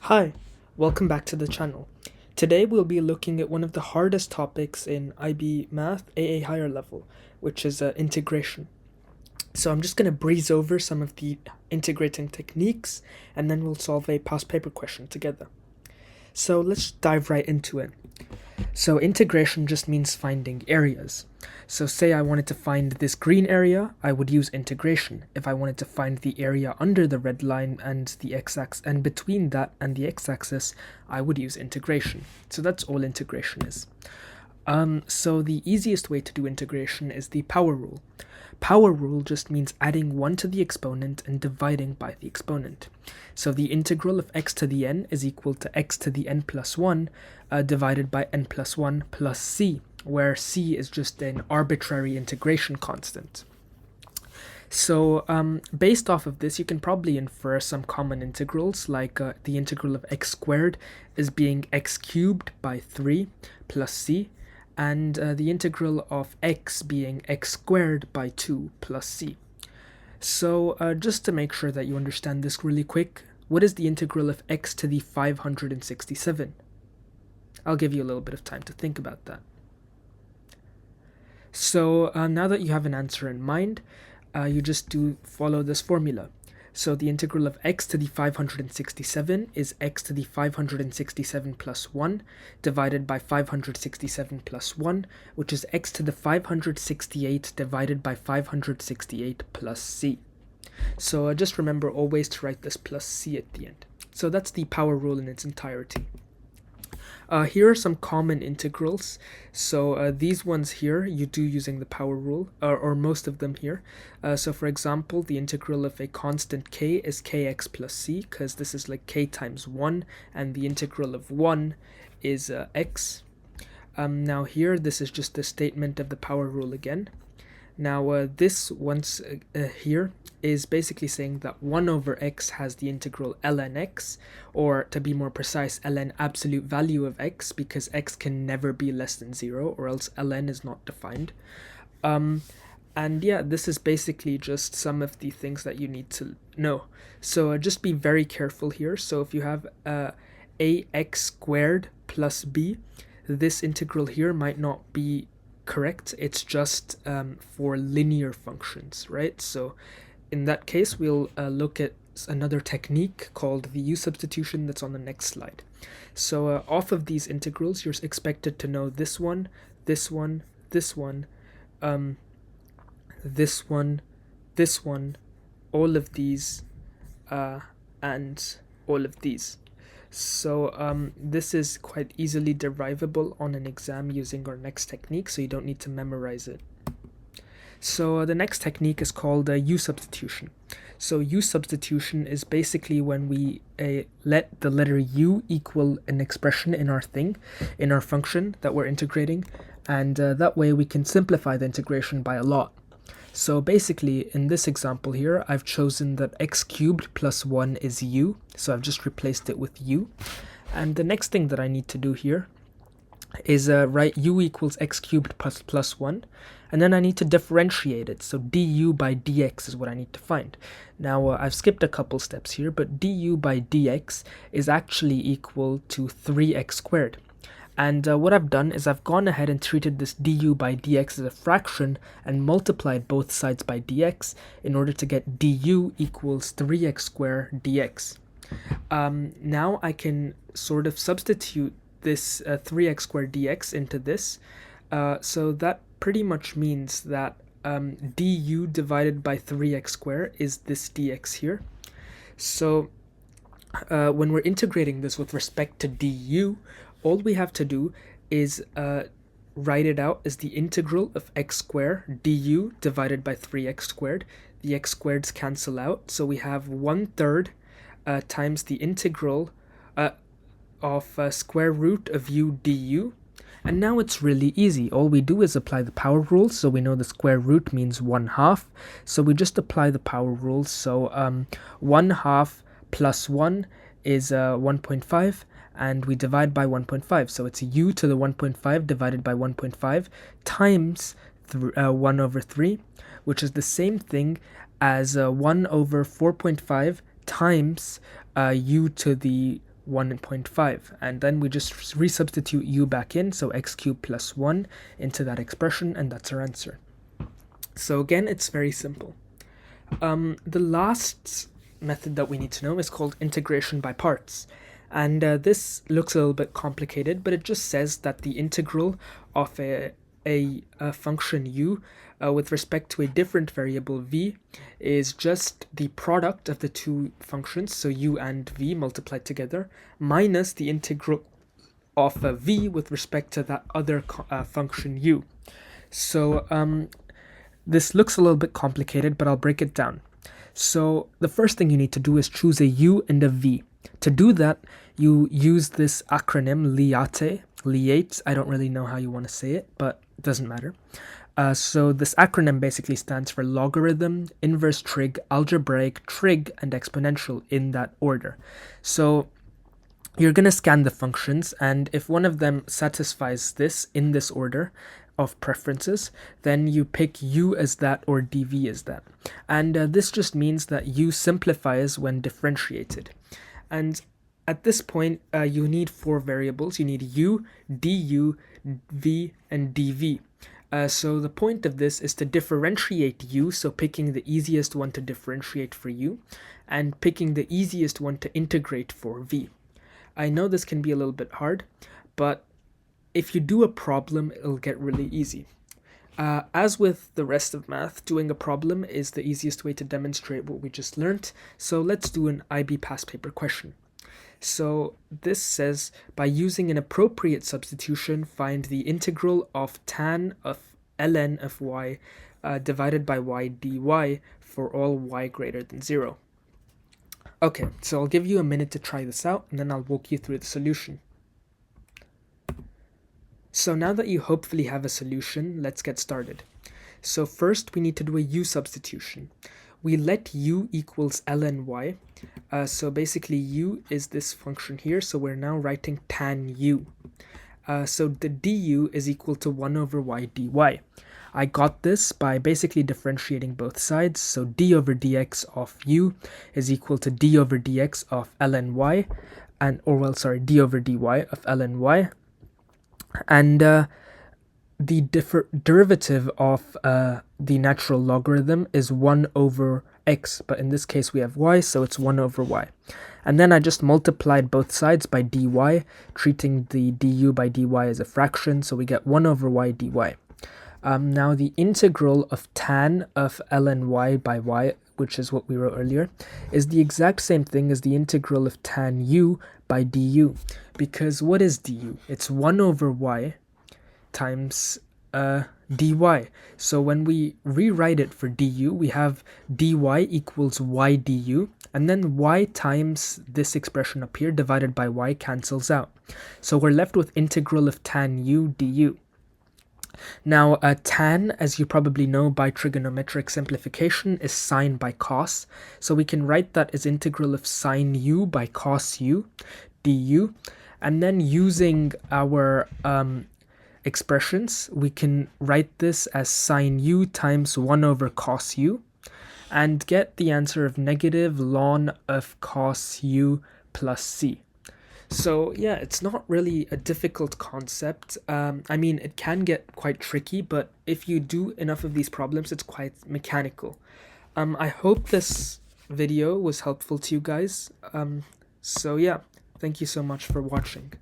Hi, welcome back to the channel. Today we'll be looking at one of the hardest topics in IB Math AA higher level, which is integration. So I'm just going to breeze over some of the integrating techniques and then we'll solve a past paper question together. So let's dive right into it. So integration just means finding areas. So say I wanted to find this green area, I would use integration. If I wanted to find the area under the red line and the x-axis and between that and the x-axis, I would use integration. So that's all integration is. So the easiest way to do integration is the power rule. Power rule just means adding 1 to the exponent and dividing by the exponent. So the integral of x to the n is equal to x to the n plus 1 divided by n plus 1 plus c, where c is just an arbitrary integration constant. So based off of this, you can probably infer some common integrals, like the integral of x squared is being x cubed by 3 plus c, and the integral of x being x squared by 2 plus c. So just to make sure that you understand this really quick, what is the integral of x to the 567? I'll give you a little bit of time to think about that. So now that you have an answer in mind, you just follow this formula. So the integral of x to the 567 is x to the 567 plus 1 divided by 567 plus 1, which is x to the 568 divided by 568 plus c. So just remember always to write this plus c at the end. So that's the power rule in its entirety. Here are some common integrals. So these ones here you do using the power rule, or most of them here. So for example, the integral of a constant k is kx plus c, because this is like k times 1, and the integral of 1 is x. Now here, this is just a statement of the power rule again. Now this once here is basically saying that 1 over x has the integral ln x, or to be more precise, ln absolute value of x, because x can never be less than 0, or else ln is not defined. And yeah, this is basically just some of the things that you need to know. So just be very careful here. So if you have ax squared plus b, this integral here might not be correct. It's just for linear functions, right? So in that case, we'll look at another technique called the u substitution that's on the next slide. So off of these integrals, you're expected to know this one, this one, this one, this one, this one, all of these, and all of these. So this is quite easily derivable on an exam using our next technique, so you don't need to memorize it. So the next technique is called u substitution. So u substitution is basically when we let the letter u equal an expression in our function that we're integrating, and that way we can simplify the integration by a lot. So basically, in this example here, I've chosen that x cubed plus 1 is u, so I've just replaced it with u. And the next thing that I need to do here is write u equals x cubed plus 1, and then I need to differentiate it. So du by dx is what I need to find. Now I've skipped a couple steps here, but du by dx is actually equal to 3x squared. And what I've done is I've gone ahead and treated this du by dx as a fraction and multiplied both sides by dx in order to get du equals 3x squared dx. Now I can sort of substitute this 3x squared dx into this. So that pretty much means that du divided by 3x squared is this dx here. So when we're integrating this with respect to du, all we have to do is write it out as the integral of x squared du divided by 3x squared. The x squareds cancel out, so we have 1/3 times the integral of square root of u du. And now it's really easy. All we do is apply the power rule, so we know the square root means 1/2. So we just apply the power rule. So 1/2 plus 1 is 1.5. And we divide by 1.5, so it's u to the 1.5 divided by 1.5 times 1 over 3, which is the same thing as 1 over 4.5 times u to the 1.5, and then we just resubstitute u back in, so x cubed plus 1 into that expression, and that's our answer. So again, it's very simple. The last method that we need to know is called integration by parts. And this looks a little bit complicated, but it just says that the integral of a function u with respect to a different variable v is just the product of the two functions, so u and v multiplied together, minus the integral of v with respect to that other function u. So this looks a little bit complicated, but I'll break it down. So the first thing you need to do is choose a u and a v. To do that, you use this acronym LIATE. I don't really know how you want to say it, but it doesn't matter. So this acronym basically stands for logarithm, inverse trig, algebraic, trig, and exponential in that order. So you're going to scan the functions, and if one of them satisfies this in this order of preferences, then you pick u as that or dv as that. And this just means that u simplifies when differentiated. And at this point, you need 4 variables. You need u, du, v, and dv. So the point of this is to differentiate u, so picking the easiest one to differentiate for u, and picking the easiest one to integrate for v. I know this can be a little bit hard, but if you do a problem, it'll get really easy. As with the rest of math, doing a problem is the easiest way to demonstrate what we just learned. So let's do an IB past paper question. So this says, by using an appropriate substitution, find the integral of tan of ln of y divided by y dy for all y greater than 0. Okay, so I'll give you a minute to try this out, and then I'll walk you through the solution. So now that you hopefully have a solution, let's get started. So first we need to do a u substitution. We let u equals ln y. So basically u is this function here, so we're now writing tan u. So the du is equal to 1 over y dy. I got this by basically differentiating both sides, so d over dx of u is equal to d over dx of ln y, d over dy of ln y. And the derivative of the natural logarithm is 1 over x, but in this case we have y, so it's 1 over y. And then I just multiplied both sides by dy, treating the du by dy as a fraction, so we get 1 over y dy. Now the integral of tan of ln y by y, which is what we wrote earlier, is the exact same thing as the integral of tan u by du. Because what is du? It's 1 over y times dy. So when we rewrite it for du, we have dy equals y du, and then y times this expression up here divided by y cancels out. So we're left with integral of tan u du. Now, tan, as you probably know by trigonometric simplification, is sine by cos. So we can write that as integral of sine u by cos u du. And then using our expressions, we can write this as sine u times 1 over cos u and get the answer of negative ln of cos u plus c. So yeah, it's not really a difficult concept. I mean, it can get quite tricky, but if you do enough of these problems, it's quite mechanical. I hope this video was helpful to you guys. So yeah, thank you so much for watching.